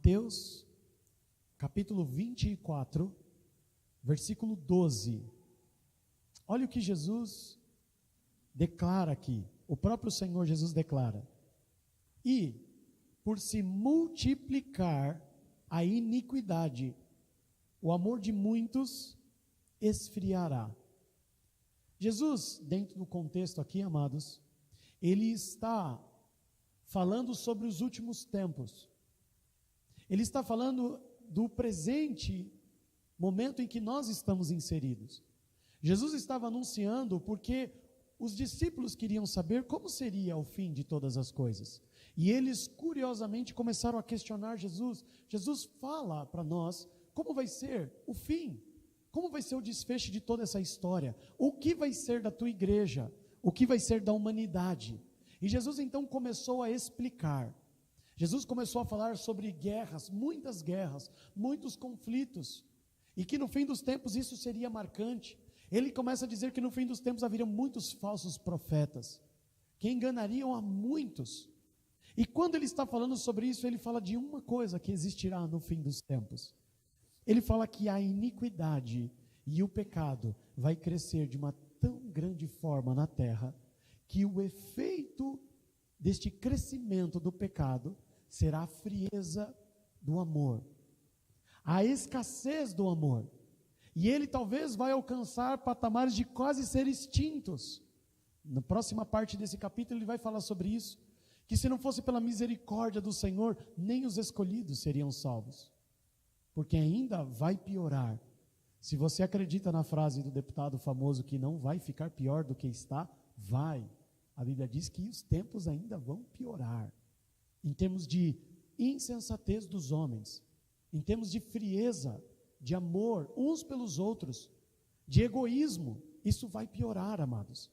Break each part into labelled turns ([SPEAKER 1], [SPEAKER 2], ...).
[SPEAKER 1] Mateus, capítulo 24, versículo 12. Olha o que Jesus declara aqui. O próprio Senhor Jesus declara: e por se multiplicar a iniquidade, o amor de muitos esfriará. Jesus, dentro do contexto aqui, amados, ele está falando sobre os últimos tempos. Ele está falando do presente momento em que nós estamos inseridos. Jesus estava anunciando porque os discípulos queriam saber como seria o fim de todas as coisas. E eles, curiosamente, começaram a questionar Jesus. Jesus, fala para nós como vai ser o fim, como vai ser o desfecho de toda essa história, o que vai ser da tua igreja, o que vai ser da humanidade. E Jesus então começou a explicar. Jesus começou a falar sobre guerras, muitos conflitos, e que no fim dos tempos isso seria marcante. Ele começa a dizer que no fim dos tempos haveriam muitos falsos profetas, que enganariam a muitos. E quando ele está falando sobre isso, ele fala de uma coisa que existirá no fim dos tempos. Ele fala que a iniquidade e o pecado vai crescer de uma tão grande forma na terra, que o efeito deste crescimento do pecado será a frieza do amor, a escassez do amor. E ele talvez vai alcançar patamares de quase ser extintos. Na próxima parte desse capítulo ele vai falar sobre isso, que se não fosse pela misericórdia do Senhor, nem os escolhidos seriam salvos. Porque ainda vai piorar. Se você acredita na frase do deputado famoso que não vai ficar pior do que está, vai. A Bíblia diz que os tempos ainda vão piorar. Em termos de insensatez dos homens, em termos de frieza, de amor uns pelos outros, de egoísmo, isso vai piorar, amados.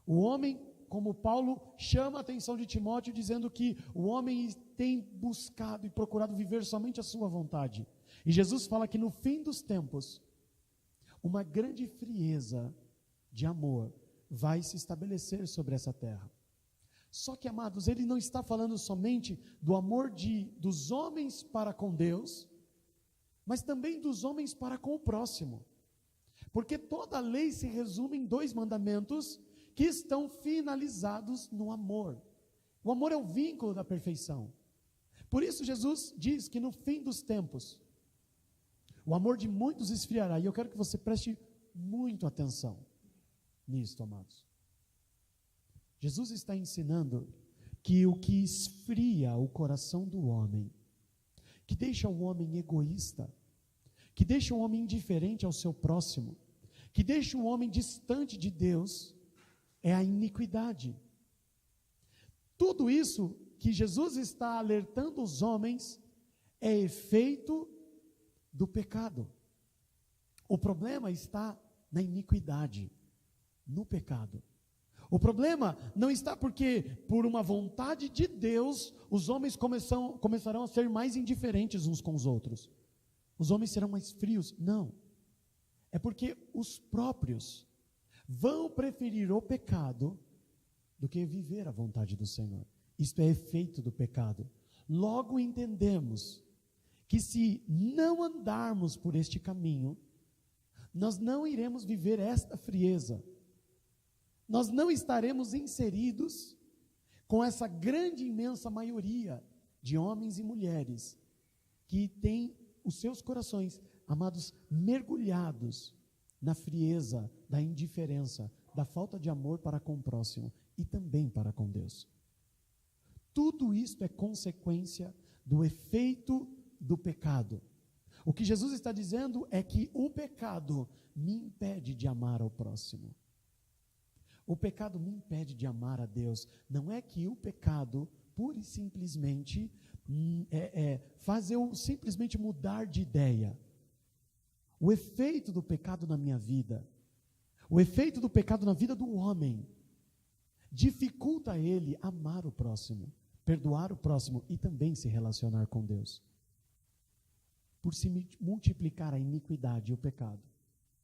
[SPEAKER 1] O homem, como Paulo chama a atenção de Timóteo, dizendo que o homem tem buscado e procurado viver somente a sua vontade. E Jesus fala que no fim dos tempos, uma grande frieza de amor vai se estabelecer sobre essa terra. Só que, amados, ele não está falando somente do amor dos homens para com Deus, mas também dos homens para com o próximo. Porque toda a lei se resume em 2 mandamentos que estão finalizados no amor. O amor é o vínculo da perfeição. Por isso Jesus diz que no fim dos tempos, o amor de muitos esfriará. E eu quero que você preste muito atenção nisto, amados. Jesus está ensinando que o que esfria o coração do homem, que deixa o homem egoísta, que deixa o homem indiferente ao seu próximo, que deixa o homem distante de Deus, é a iniquidade. Tudo isso que Jesus está alertando os homens é efeito do pecado. O problema está na iniquidade, no pecado. O problema não está porque, por uma vontade de Deus, os homens começarão a ser mais indiferentes uns com os outros. Os homens serão mais frios. Não. É porque os próprios vão preferir o pecado do que viver a vontade do Senhor. Isto é efeito do pecado. Logo entendemos que se não andarmos por este caminho, nós não iremos viver esta frieza. Nós não estaremos inseridos com essa grande, imensa maioria de homens e mulheres que têm os seus corações, amados, mergulhados na frieza, da indiferença, da falta de amor para com o próximo e também para com Deus. Tudo isto é consequência do efeito do pecado. O que Jesus está dizendo é que o pecado me impede de amar ao próximo. O pecado me impede de amar a Deus. Não é que o pecado, pura e simplesmente, faz eu simplesmente mudar de ideia. O efeito do pecado na minha vida, o efeito do pecado na vida do homem, dificulta ele amar o próximo, perdoar o próximo e também se relacionar com Deus. Por se multiplicar a iniquidade e o pecado.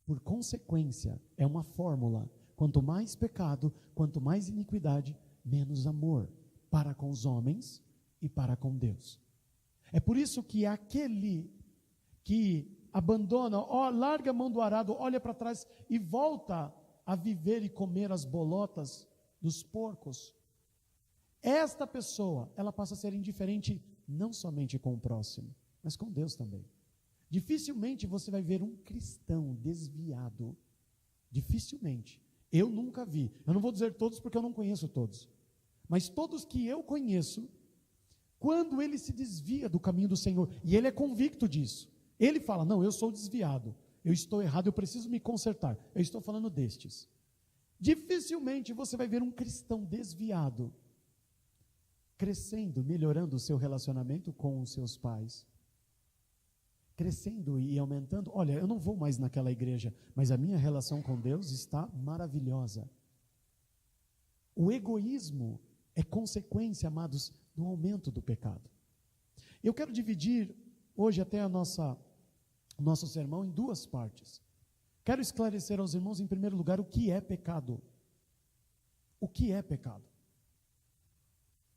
[SPEAKER 1] Por consequência, é uma fórmula. Quanto mais pecado, quanto mais iniquidade, menos amor para com os homens e para com Deus. É por isso que aquele que abandona, larga a mão do arado, olha para trás e volta a viver e comer as bolotas dos porcos, esta pessoa, ela passa a ser indiferente não somente com o próximo, mas com Deus também. Dificilmente você vai ver um cristão desviado, dificilmente. Eu nunca vi, eu não vou dizer todos porque eu não conheço todos, mas todos que eu conheço, quando ele se desvia do caminho do Senhor, e ele é convicto disso, ele fala, não, eu sou desviado, eu estou errado, eu preciso me consertar, eu estou falando destes. Dificilmente você vai ver um cristão desviado, crescendo, melhorando o seu relacionamento com os seus pais, crescendo e aumentando. Olha, eu não vou mais naquela igreja, mas a minha relação com Deus está maravilhosa. O egoísmo é consequência, amados, do aumento do pecado. Eu quero dividir hoje até o nosso sermão em duas partes. Quero esclarecer aos irmãos, em primeiro lugar, o que é pecado. O que é pecado?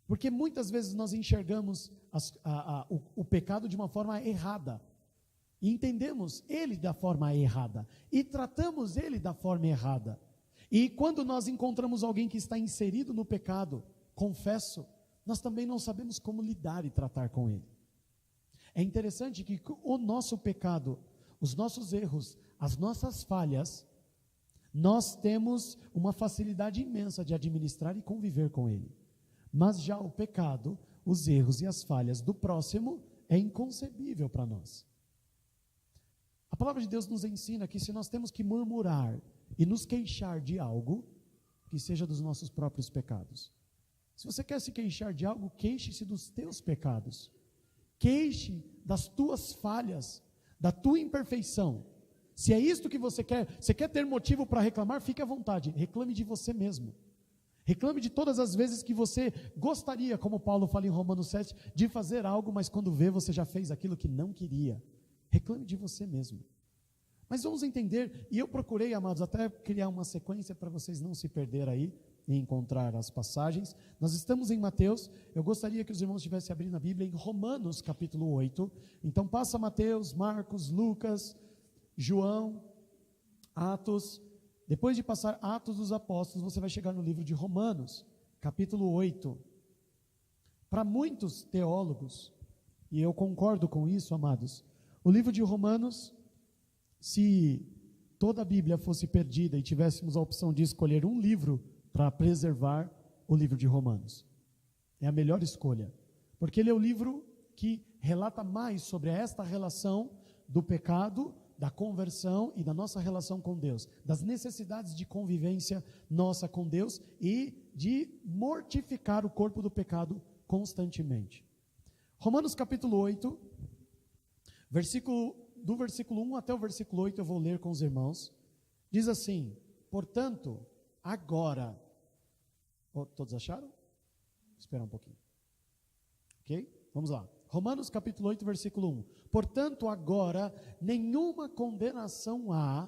[SPEAKER 1] Porque muitas vezes nós enxergamos o pecado de uma forma errada, e entendemos ele da forma errada, e tratamos ele da forma errada. E quando nós encontramos alguém que está inserido no pecado, confesso, nós também não sabemos como lidar e tratar com ele. É interessante que o nosso pecado, os nossos erros, as nossas falhas, nós temos uma facilidade imensa de administrar e conviver com ele. Mas já o pecado, os erros e as falhas do próximo é inconcebível para nós. A palavra de Deus nos ensina que se nós temos que murmurar e nos queixar de algo, que seja dos nossos próprios pecados. Se você quer se queixar de algo, queixe-se dos teus pecados. Queixe das tuas falhas, da tua imperfeição. Se é isto que você quer ter motivo para reclamar, fique à vontade, reclame de você mesmo. Reclame de todas as vezes que você gostaria, como Paulo fala em Romanos 7, de fazer algo, mas quando vê, você já fez aquilo que não queria. Reclame de você mesmo. Mas vamos entender, e eu procurei, amados, até criar uma sequência para vocês não se perderem aí e encontrar as passagens. Nós estamos em Mateus, eu gostaria que os irmãos estivessem abrindo a Bíblia em Romanos capítulo 8. Então passa Mateus, Marcos, Lucas, João, Atos. Depois de passar Atos dos Apóstolos, você vai chegar no livro de Romanos, capítulo 8. Para muitos teólogos, e eu concordo com isso, amados, o livro de Romanos, se toda a Bíblia fosse perdida e tivéssemos a opção de escolher um livro para preservar, o livro de Romanos é a melhor escolha, porque ele é o livro que relata mais sobre esta relação do pecado, da conversão e da nossa relação com Deus, das necessidades de convivência nossa com Deus e de mortificar o corpo do pecado constantemente. Romanos capítulo 8, do versículo 1 até o versículo 8 eu vou ler com os irmãos, diz assim, portanto, agora, todos acharam? Vou esperar um pouquinho, ok? Vamos lá, Romanos capítulo 8, versículo 1, portanto, agora, nenhuma condenação há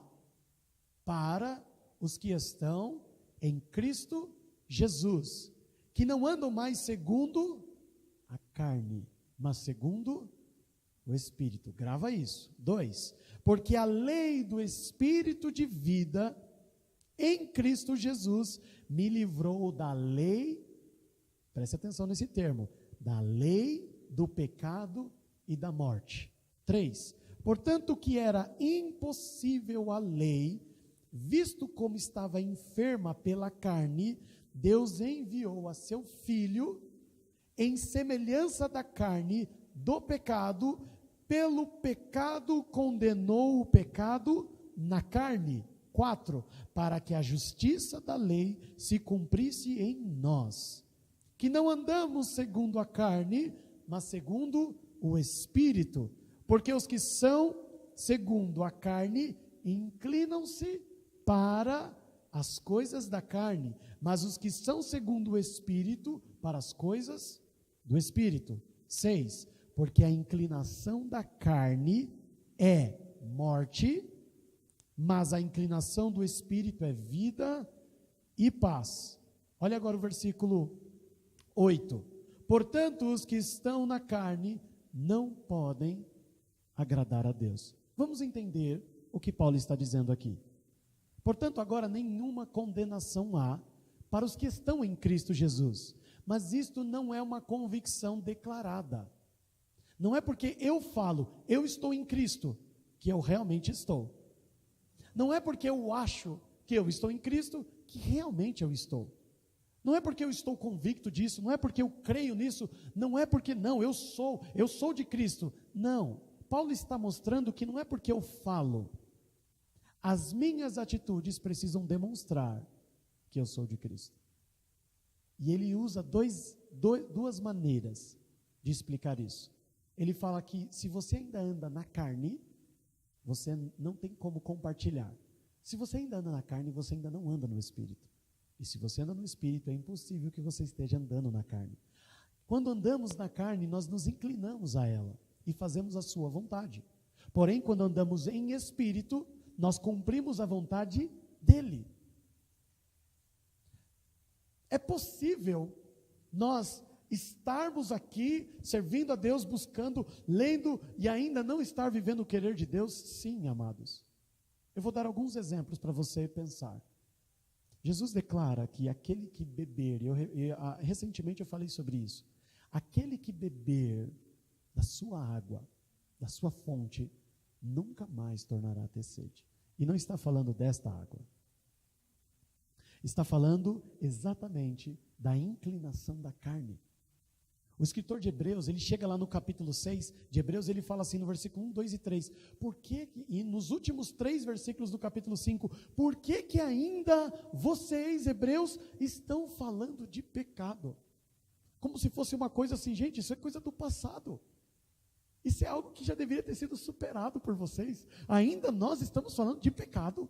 [SPEAKER 1] para os que estão em Cristo Jesus, que não andam mais segundo a carne, mas segundo o Espírito. Grava isso. 2, porque a lei do Espírito de vida em Cristo Jesus me livrou da lei, preste atenção nesse termo, da lei do pecado e da morte. 3, portanto que era impossível a lei, visto como estava enferma pela carne, Deus enviou a seu Filho, em semelhança da carne, do pecado, pelo pecado condenou o pecado na carne. 4, para que a justiça da lei se cumprisse em nós, que não andamos segundo a carne, mas segundo o Espírito, porque os que são segundo a carne inclinam-se para as coisas da carne, mas os que são segundo o Espírito para as coisas do Espírito. 6, porque a inclinação da carne é morte, mas a inclinação do Espírito é vida e paz. Olha agora o versículo 8. Portanto, os que estão na carne não podem agradar a Deus. Vamos entender o que Paulo está dizendo aqui. Portanto, agora nenhuma condenação há para os que estão em Cristo Jesus. Mas isto não é uma convicção declarada. Não é porque eu falo, eu estou em Cristo, que eu realmente estou. Não é porque eu acho que eu estou em Cristo, que realmente eu estou. Não é porque eu estou convicto disso, não é porque eu creio nisso, não é porque não, eu sou de Cristo. Não, Paulo está mostrando que não é porque eu falo. As minhas atitudes precisam demonstrar que eu sou de Cristo. E ele usa duas maneiras de explicar isso. Ele fala que se você ainda anda na carne, você não tem como compartilhar. Se você ainda anda na carne, você ainda não anda no Espírito. E se você anda no Espírito, é impossível que você esteja andando na carne. Quando andamos na carne, nós nos inclinamos a ela e fazemos a sua vontade. Porém, quando andamos em Espírito, nós cumprimos a vontade dele. É possível nós estarmos aqui, servindo a Deus, buscando, lendo e ainda não estar vivendo o querer de Deus? Sim, amados. Eu vou dar alguns exemplos para você pensar. Jesus declara que aquele que beber, recentemente eu falei sobre isso, aquele que beber da sua água, da sua fonte, nunca mais tornará a ter sede. E não está falando desta água. Está falando exatamente da inclinação da carne. O escritor de Hebreus, ele chega lá no capítulo 6 de Hebreus, ele fala assim no versículo 1, 2 e 3, e nos últimos 3 versículos do capítulo 5, por que ainda vocês, hebreus, estão falando de pecado? Como se fosse uma coisa assim, gente, isso é coisa do passado. Isso é algo que já deveria ter sido superado por vocês. Ainda nós estamos falando de pecado.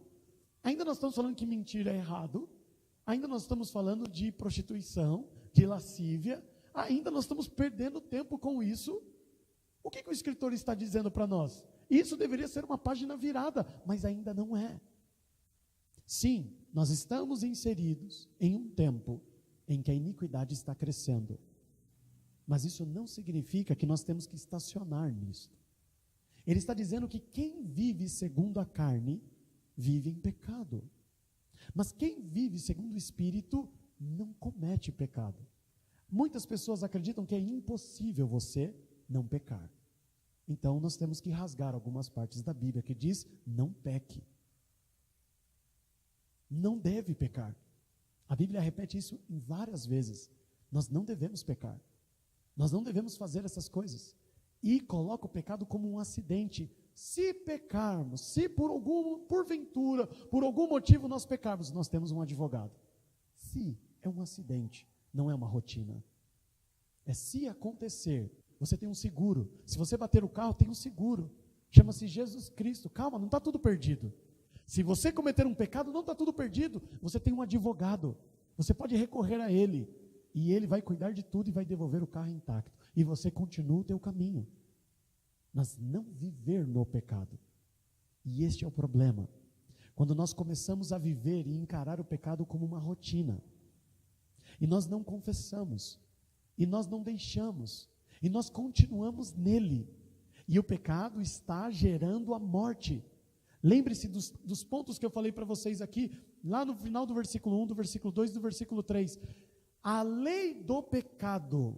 [SPEAKER 1] Ainda nós estamos falando que mentira é errado. Ainda nós estamos falando de prostituição, de lascívia. Ainda nós estamos perdendo tempo com isso. O que o escritor está dizendo para nós? Isso deveria ser uma página virada, mas ainda não é. Sim, nós estamos inseridos em um tempo em que a iniquidade está crescendo. Mas isso não significa que nós temos que estacionar nisso. Ele está dizendo que quem vive segundo a carne, vive em pecado. Mas quem vive segundo o Espírito, não comete pecado. Muitas pessoas acreditam que é impossível você não pecar. Então nós temos que rasgar algumas partes da Bíblia que diz, não peque. Não deve pecar. A Bíblia repete isso em várias vezes. Nós não devemos pecar. Nós não devemos fazer essas coisas. E coloca o pecado como um acidente. Se pecarmos, se porventura, por algum motivo nós pecarmos, nós temos um advogado. Se é um acidente, não é uma rotina. É se acontecer, você tem um seguro. Se você bater o carro, tem um seguro. Chama-se Jesus Cristo. Calma, não está tudo perdido. Se você cometer um pecado, não está tudo perdido. Você tem um advogado. Você pode recorrer a ele. E ele vai cuidar de tudo e vai devolver o carro intacto. E você continua o teu caminho. Mas não viver no pecado. E este é o problema. Quando nós começamos a viver e encarar o pecado como uma rotina. E nós não confessamos. E nós não deixamos. E nós continuamos nele. E o pecado está gerando a morte. Lembre-se dos pontos que eu falei para vocês aqui, lá no final do versículo 1, do versículo 2 e do versículo 3. A lei do pecado,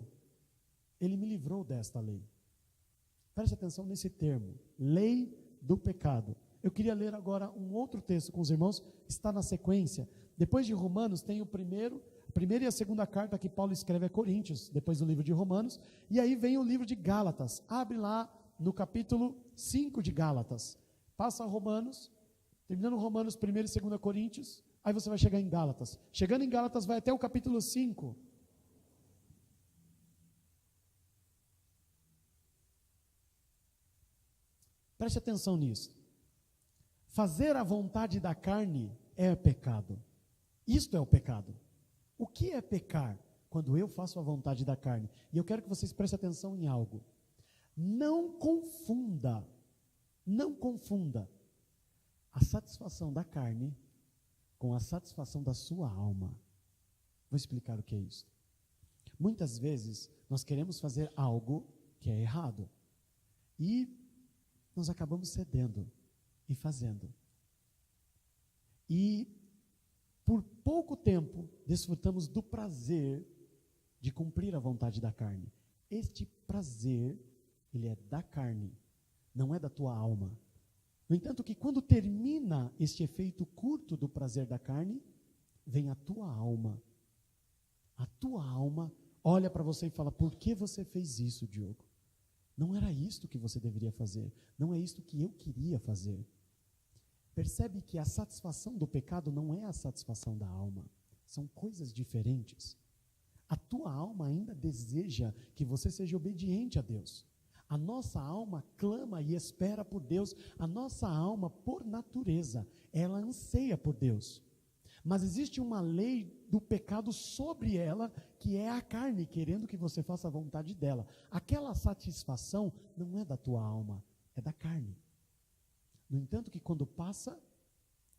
[SPEAKER 1] ele me livrou desta lei. Preste atenção nesse termo, lei do pecado. Eu queria ler agora um outro texto com os irmãos, está na sequência. Depois de Romanos tem a primeira e a segunda carta que Paulo escreve a Coríntios, depois do livro de Romanos, e aí vem o livro de Gálatas. Abre lá no capítulo 5 de Gálatas. Passa Romanos, terminando Romanos, 1 e 2 Coríntios, aí você vai chegar em Gálatas. Chegando em Gálatas, vai até o capítulo 5. Preste atenção nisso. Fazer a vontade da carne é pecado. Isto é o pecado. O que é pecar? Quando eu faço a vontade da carne. E eu quero que vocês prestem atenção em algo. Não confunda a satisfação da carne com a satisfação da sua alma. Vou explicar o que é isso. Muitas vezes nós queremos fazer algo que é errado. E nós acabamos cedendo e fazendo. E por pouco tempo desfrutamos do prazer de cumprir a vontade da carne. Este prazer, ele é da carne, não é da tua alma. No entanto, que quando termina este efeito curto do prazer da carne, vem a tua alma. A tua alma olha para você e fala: por que você fez isso, Diogo? Não era isto que você deveria fazer. Não é isto que eu queria fazer. Percebe que a satisfação do pecado não é a satisfação da alma. São coisas diferentes. A tua alma ainda deseja que você seja obediente a Deus. A nossa alma clama e espera por Deus. A nossa alma, por natureza, ela anseia por Deus. Mas existe uma lei do pecado sobre ela, que é a carne, querendo que você faça a vontade dela. Aquela satisfação não é da tua alma, é da carne. No entanto, que quando passa,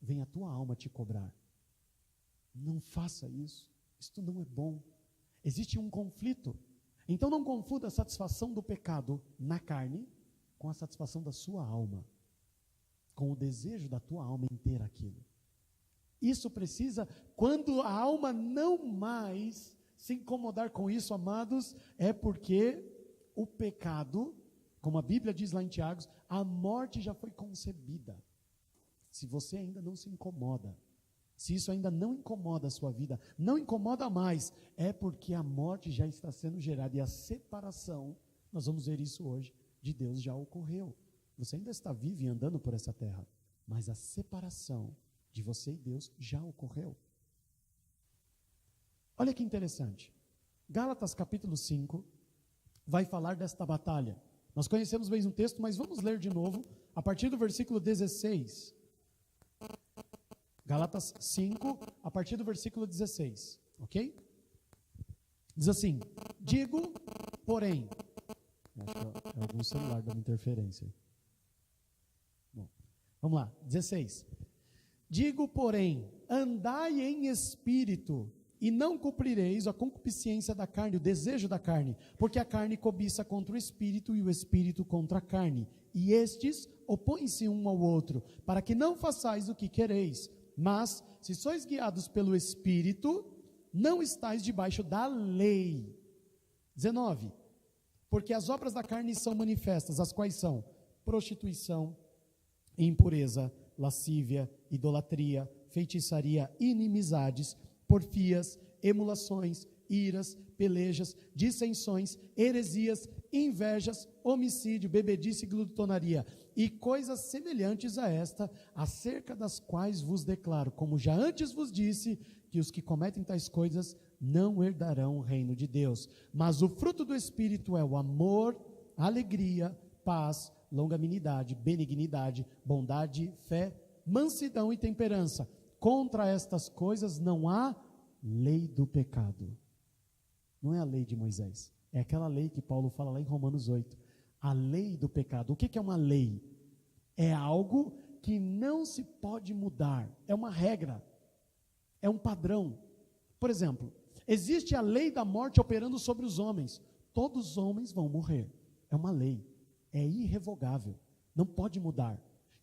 [SPEAKER 1] vem a tua alma te cobrar. Não faça isso, isto não é bom. Existe um conflito. Então não confunda a satisfação do pecado na carne com a satisfação da sua alma, com o desejo da tua alma em ter aquilo. Isso precisa, quando a alma não mais se incomodar com isso, amados, é porque o pecado, como a Bíblia diz lá em Tiago, a morte já foi concebida. Se você ainda não se incomoda, se isso ainda não incomoda a sua vida, não incomoda mais, é porque a morte já está sendo gerada e a separação, nós vamos ver isso hoje, de Deus já ocorreu. Você ainda está vivo e andando por essa terra, mas a separação de você e Deus já ocorreu. Olha que interessante. Gálatas capítulo 5 vai falar desta batalha. Nós conhecemos bem o texto, mas vamos ler de novo, a partir do versículo 16. Gálatas 5, a partir do versículo 16, ok? Diz assim: digo, porém, acho que é algum celular dando interferência. Bom, vamos lá, 16. Digo, porém, andai em espírito, e não cumprireis a concupiscência da carne, o desejo da carne, porque a carne cobiça contra o espírito, e o espírito contra a carne, e estes opõem-se um ao outro, para que não façais o que quereis. Mas, se sois guiados pelo Espírito, não estáis debaixo da lei. 19. Porque as obras da carne são manifestas, as quais são prostituição, impureza, lascívia, idolatria, feitiçaria, inimizades, porfias, emulações, iras, pelejas, dissensões, heresias, invejas, homicídio, bebedice e glutonaria, e coisas semelhantes a esta, acerca das quais vos declaro, como já antes vos disse, que os que cometem tais coisas não herdarão o reino de Deus. Mas o fruto do Espírito é o amor, alegria, paz, longanimidade, benignidade, bondade, fé, mansidão e temperança. Contra estas coisas não há lei do pecado. Não é a lei de Moisés, é aquela lei que Paulo fala lá em Romanos 8. A lei do pecado. O que é uma lei? É algo que não se pode mudar, é uma regra, é um padrão. Por exemplo, existe a lei da morte operando sobre os homens. Todos os homens vão morrer, é uma lei, é irrevogável, não pode mudar.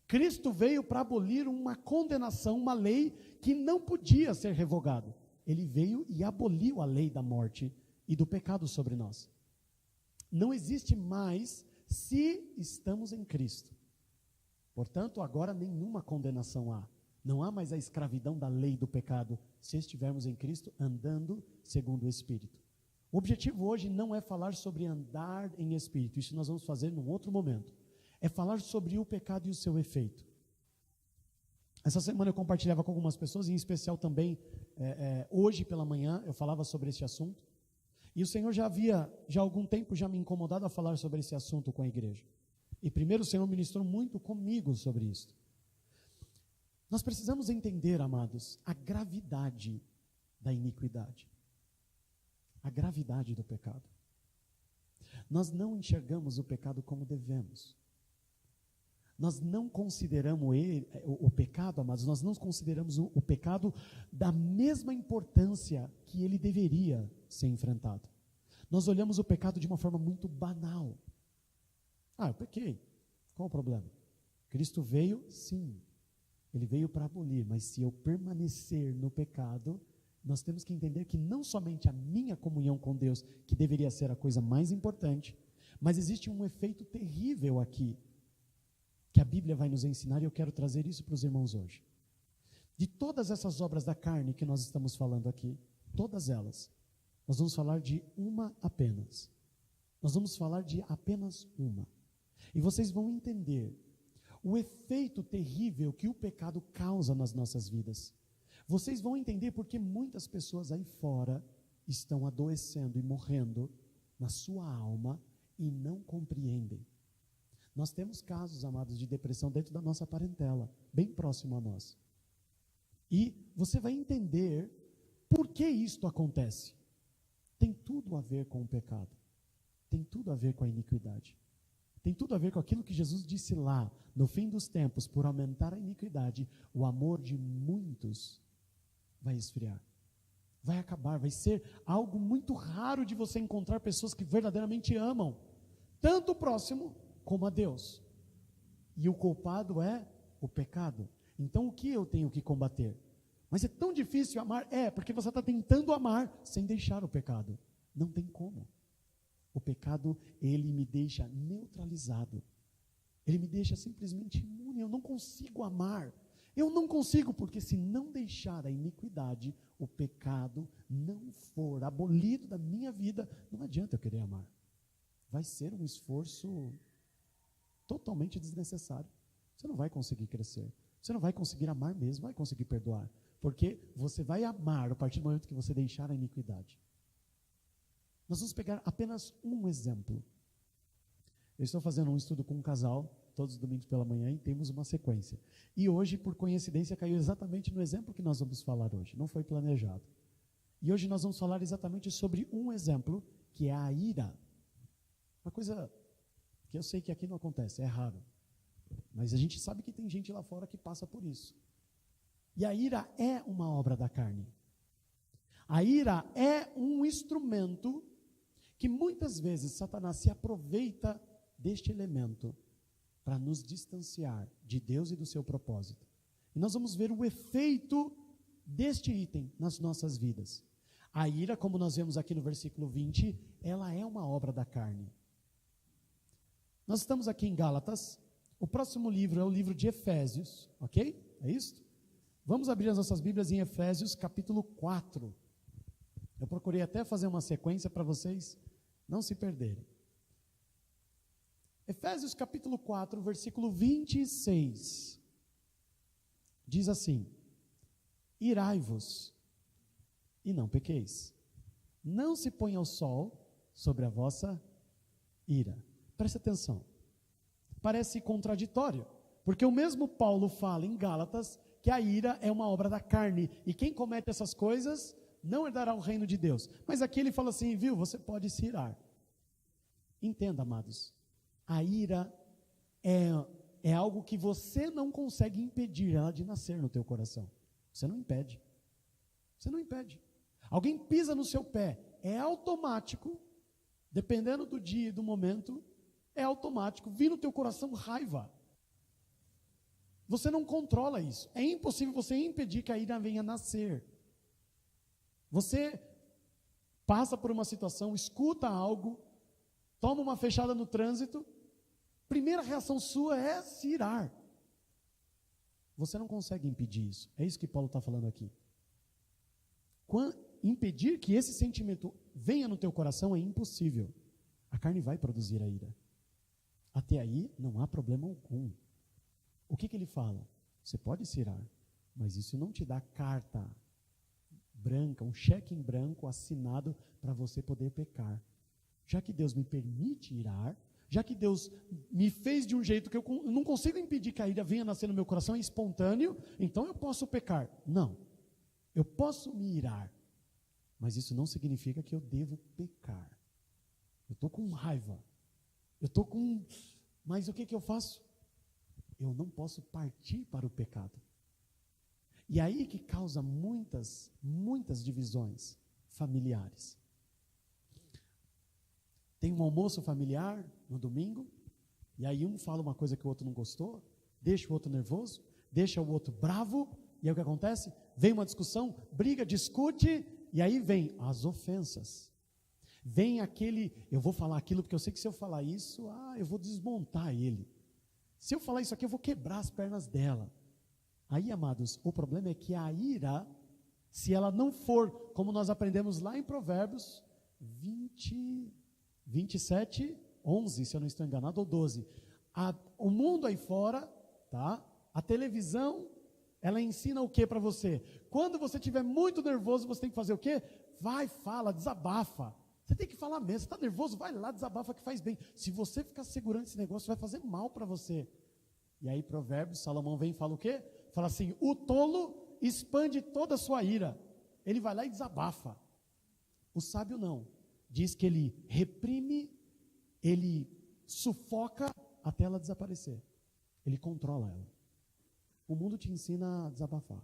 [SPEAKER 1] Cristo veio para abolir uma condenação, uma lei que não podia ser revogada. Ele veio e aboliu a lei da morte e do pecado sobre nós. Não existe mais se estamos em Cristo. Portanto, agora nenhuma condenação há. Não há mais a escravidão da lei do pecado, se estivermos em Cristo andando segundo o Espírito. O objetivo hoje não é falar sobre andar em Espírito, isso nós vamos fazer num outro momento. É falar sobre o pecado e o seu efeito. Essa semana eu compartilhava com algumas pessoas, em especial também, hoje pela manhã, eu falava sobre esse assunto. E o Senhor já há algum tempo, já me incomodado a falar sobre esse assunto com a igreja. E primeiro o Senhor ministrou muito comigo sobre isso. Nós precisamos entender, amados, a gravidade da iniquidade. A gravidade do pecado. Nós não enxergamos o pecado como devemos. Nós não consideramos o pecado, amados, nós não consideramos o pecado da mesma importância que ele deveria ser enfrentado. Nós olhamos o pecado de uma forma muito banal. Eu pequei. Qual o problema? Cristo veio, sim. Ele veio para abolir, mas se eu permanecer no pecado, nós temos que entender que não somente a minha comunhão com Deus, que deveria ser a coisa mais importante, mas existe um efeito terrível aqui, que a Bíblia vai nos ensinar, e eu quero trazer isso para os irmãos hoje. De todas essas obras da carne que nós estamos falando aqui, todas elas, nós vamos falar de uma apenas. Nós vamos falar de apenas uma. E vocês vão entender o efeito terrível que o pecado causa nas nossas vidas. Vocês vão entender porque muitas pessoas aí fora estão adoecendo e morrendo na sua alma e não compreendem. Nós temos casos, amados, de depressão dentro da nossa parentela, bem próximo a nós. E você vai entender por que isto acontece. Tem tudo a ver com o pecado. Tem tudo a ver com a iniquidade. Tem tudo a ver com aquilo que Jesus disse lá, no fim dos tempos, por aumentar a iniquidade, o amor de muitos vai esfriar. Vai acabar, vai ser algo muito raro de você encontrar pessoas que verdadeiramente amam, tanto o próximo como a Deus. E o culpado é o pecado. Então o que eu tenho que combater? Mas é tão difícil amar? Porque você está tentando amar sem deixar o pecado. Não tem como. O pecado, ele me deixa neutralizado. Ele me deixa simplesmente imune. Eu não consigo amar. Eu não consigo, porque se não deixar a iniquidade, o pecado não for abolido da minha vida, não adianta eu querer amar. Vai ser um esforço totalmente desnecessário. Você não vai conseguir crescer. Você não vai conseguir amar mesmo, vai conseguir perdoar. Porque você vai amar a partir do momento que você deixar a iniquidade. Nós vamos pegar apenas um exemplo. Eu estou fazendo um estudo com um casal, todos os domingos pela manhã, e temos uma sequência. E hoje, por coincidência, caiu exatamente no exemplo que nós vamos falar hoje. Não foi planejado. E hoje nós vamos falar exatamente sobre um exemplo, que é a ira. Uma coisa que eu sei que aqui não acontece, é raro. Mas a gente sabe que tem gente lá fora que passa por isso. E a ira é uma obra da carne. A ira é um instrumento que muitas vezes Satanás se aproveita deste elemento para nos distanciar de Deus e do seu propósito. E nós vamos ver o efeito deste item nas nossas vidas. A ira, como nós vemos aqui no versículo 20, ela é uma obra da carne. Nós estamos aqui em Gálatas. O próximo livro é o livro de Efésios, ok? É isso? Vamos abrir as nossas Bíblias em Efésios capítulo 4. Eu procurei até fazer uma sequência para vocês não se perderem. Efésios capítulo 4, versículo 26. Diz assim: irai-vos e não pequeis. Não se ponha o sol sobre a vossa ira. Preste atenção. Parece contraditório, porque o mesmo Paulo fala em Gálatas que a ira é uma obra da carne, e quem comete essas coisas não herdará o reino de Deus. Mas aqui ele fala assim, viu, você pode se irar. Entenda, amados, a ira é algo que você não consegue impedir ela de nascer no teu coração. Você não impede. Você não impede. Alguém pisa no seu pé, é automático, dependendo do dia e do momento, é automático, vir no teu coração raiva. Você não controla isso. É impossível você impedir que a ira venha nascer. Você passa por uma situação, escuta algo, toma uma fechada no trânsito, primeira reação sua é se irar. Você não consegue impedir isso. É isso que Paulo está falando aqui. Impedir que esse sentimento venha no teu coração é impossível. A carne vai produzir a ira. Até aí não há problema algum. O que ele fala? Você pode se irar, mas isso não te dá carta branca, um cheque em branco assinado para você poder pecar. Já que Deus me permite irar, já que Deus me fez de um jeito que eu não consigo impedir que a ira venha nascer no meu coração, é espontâneo, então eu posso pecar. Não, eu posso me irar, mas isso não significa que eu devo pecar. Eu estou com raiva, mas o que eu faço? Eu não posso partir para o pecado. E aí que causa muitas divisões familiares. Tem um almoço familiar no domingo, E aí um fala uma coisa que o outro não gostou, deixa o outro nervoso, deixa o outro bravo, e aí o que acontece? Vem uma discussão, briga, discute, e aí vem as ofensas. Vem aquele, eu vou falar aquilo porque eu sei que se eu falar isso, eu vou desmontar ele. Se eu falar isso aqui, eu vou quebrar as pernas dela. Aí, amados, o problema é que a ira, se ela não for, como nós aprendemos lá em Provérbios 27, 11, se eu não estou enganado, ou 12. O mundo aí fora, tá? A televisão, ela ensina o que para você? Quando você estiver muito nervoso, você tem que fazer o quê? Vai, fala, desabafa. Você tem que falar mesmo, você está nervoso, vai lá, desabafa que faz bem. Se você ficar segurando esse negócio, vai fazer mal para você. E aí, Provérbios, Salomão vem e fala o quê? Fala assim, o tolo expande toda a sua ira. Ele vai lá e desabafa. O sábio não. Diz que ele reprime, ele sufoca até ela desaparecer. Ele controla ela. O mundo te ensina a desabafar.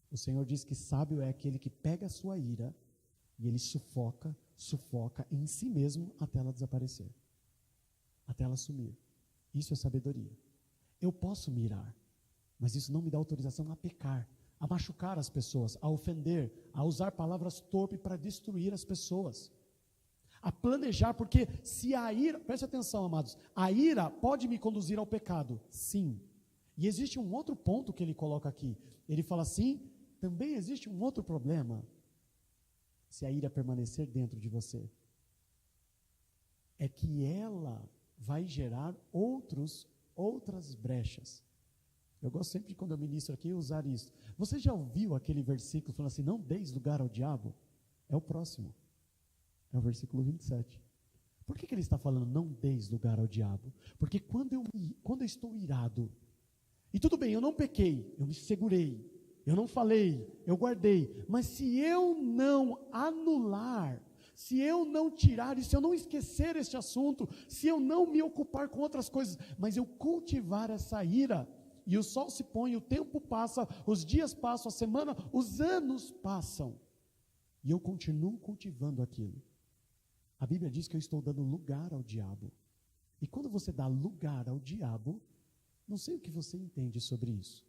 [SPEAKER 1] O Senhor diz que sábio é aquele que pega a sua ira e ele sufoca em si mesmo até ela desaparecer. Até ela sumir. Isso é sabedoria. Eu posso me irar, mas isso não me dá autorização a pecar, a machucar as pessoas, a ofender, a usar palavras torpes para destruir as pessoas, a planejar, porque se a ira, preste atenção, amados, a ira pode me conduzir ao pecado, sim. E existe um outro ponto que ele coloca aqui, ele fala assim, também existe um outro problema, se a ira permanecer dentro de você, é que ela vai gerar outras brechas. Eu gosto sempre de, quando eu ministro aqui, usar isso. Você já ouviu aquele versículo falando assim, não deis lugar ao diabo? É o próximo. É o versículo 27. Por que ele está falando, não deis lugar ao diabo? Porque quando eu estou irado, e tudo bem, eu não pequei, eu me segurei, eu não falei, eu guardei, mas se eu não anular, se eu não tirar, e se eu não esquecer este assunto, se eu não me ocupar com outras coisas, mas eu cultivar essa ira, e o sol se põe, o tempo passa, os dias passam, a semana, os anos passam, e eu continuo cultivando aquilo. A Bíblia diz que eu estou dando lugar ao diabo. E quando você dá lugar ao diabo, não sei o que você entende sobre isso.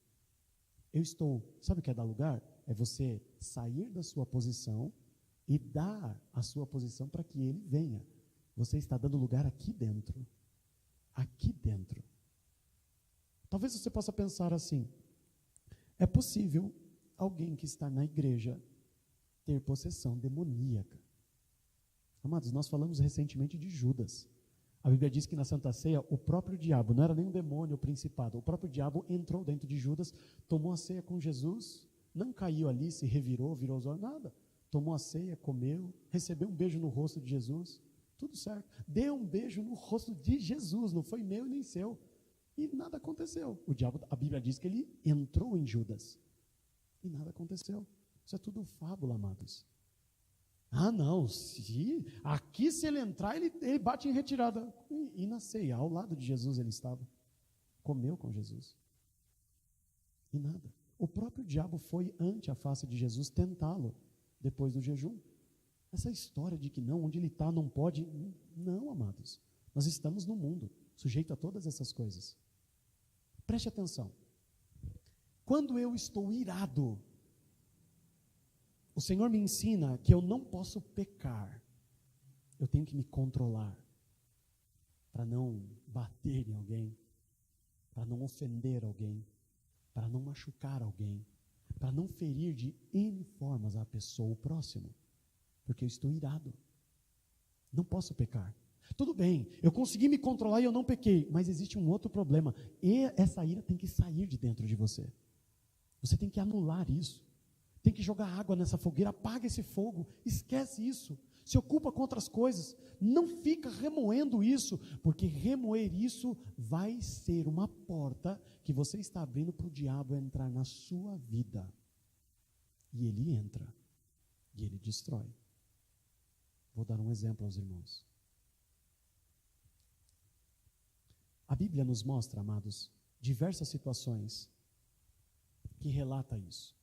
[SPEAKER 1] Sabe o que é dar lugar? É você sair da sua posição e dar a sua posição para que ele venha. Você está dando lugar aqui dentro. Aqui dentro. Talvez você possa pensar assim, é possível alguém que está na igreja ter possessão demoníaca. Amados, nós falamos recentemente de Judas. A Bíblia diz que na Santa Ceia, o próprio diabo, não era nem um demônio ou principado, o próprio diabo entrou dentro de Judas, tomou a ceia com Jesus, não caiu ali, se revirou, virou os olhos, nada. Tomou a ceia, comeu, recebeu um beijo no rosto de Jesus, tudo certo. Deu um beijo no rosto de Jesus, não foi meu e nem seu. E nada aconteceu. O diabo, a Bíblia diz que ele entrou em Judas. E nada aconteceu. Isso é tudo fábula, amados. Não, aqui se ele entrar, ele bate em retirada. E na ceia, ao lado de Jesus ele estava. Comeu com Jesus. E nada. O próprio diabo foi ante a face de Jesus tentá-lo, depois do jejum. Essa história de que não, onde ele está não pode, não, amados. Nós estamos no mundo, sujeito a todas essas coisas. Preste atenção. Quando eu estou irado, o Senhor me ensina que eu não posso pecar. Eu tenho que me controlar para não bater em alguém, para não ofender alguém, para não machucar alguém, para não ferir de N formas a pessoa, o próximo, porque eu estou irado. Não posso pecar. Tudo bem, eu consegui me controlar e eu não pequei, mas existe um outro problema. E essa ira tem que sair de dentro de você. Você tem que anular isso. Tem que jogar água nessa fogueira, apaga esse fogo, esquece isso. Se ocupa com outras coisas. Não fica remoendo isso, porque remoer isso vai ser uma porta que você está abrindo para o diabo entrar na sua vida. E ele entra. E ele destrói. Vou dar um exemplo aos irmãos. A Bíblia nos mostra, amados, diversas situações que relata isso.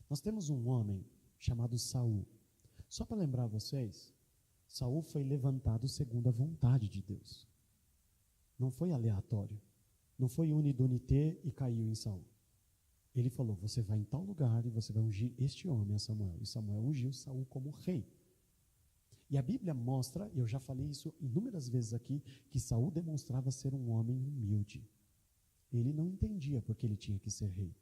[SPEAKER 1] Nós temos um homem chamado Saul. Só para lembrar vocês, Saul foi levantado segundo a vontade de Deus. não foi aleatório. Não foi unidunité e caiu em Saul. Ele falou, você vai em tal lugar e você vai ungir este homem a Samuel. E Samuel ungiu Saul como rei. E a Bíblia mostra, e eu já falei isso inúmeras vezes aqui, que Saul demonstrava ser um homem humilde. Ele não entendia porque ele tinha que ser rei.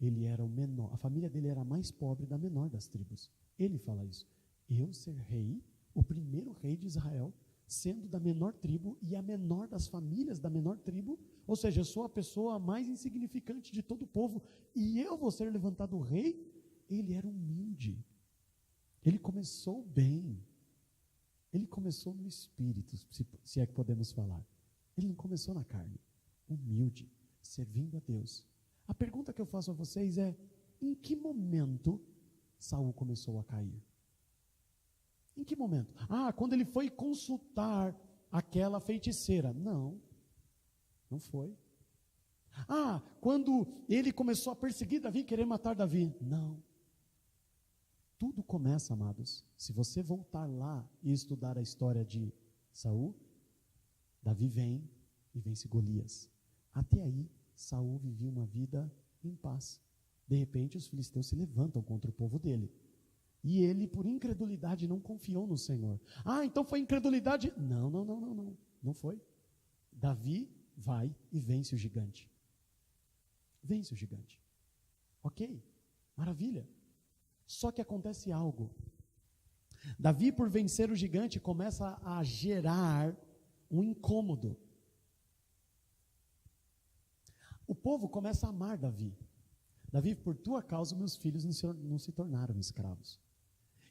[SPEAKER 1] Ele era o menor, a família dele era a mais pobre da menor das tribos. Ele fala isso. Eu ser rei, o primeiro rei de Israel, sendo da menor tribo e a menor das famílias da menor tribo, ou seja, eu sou a pessoa mais insignificante de todo o povo, e eu vou ser levantado rei. Ele era humilde. Ele começou bem. Ele começou no espírito, se é que podemos falar. Ele não começou na carne. Humilde, servindo a Deus. A pergunta que eu faço a vocês é, em que momento Saul começou a cair? Em que momento? Quando ele foi consultar aquela feiticeira. Não foi. Quando ele começou a perseguir Davi, querer matar Davi. Não. Tudo começa, amados, se você voltar lá e estudar a história de Saul, Davi vem e vence Golias. Até aí, Saul vivia uma vida em paz. De repente, os filisteus se levantam contra o povo dele. E ele, por incredulidade, não confiou no Senhor. Então foi incredulidade? Não foi. Davi vai e vence o gigante. Vence o gigante. Ok, maravilha. Só que acontece algo. Davi, por vencer o gigante, começa a gerar um incômodo. O povo começa a amar Davi. Davi, por tua causa, meus filhos não se tornaram escravos.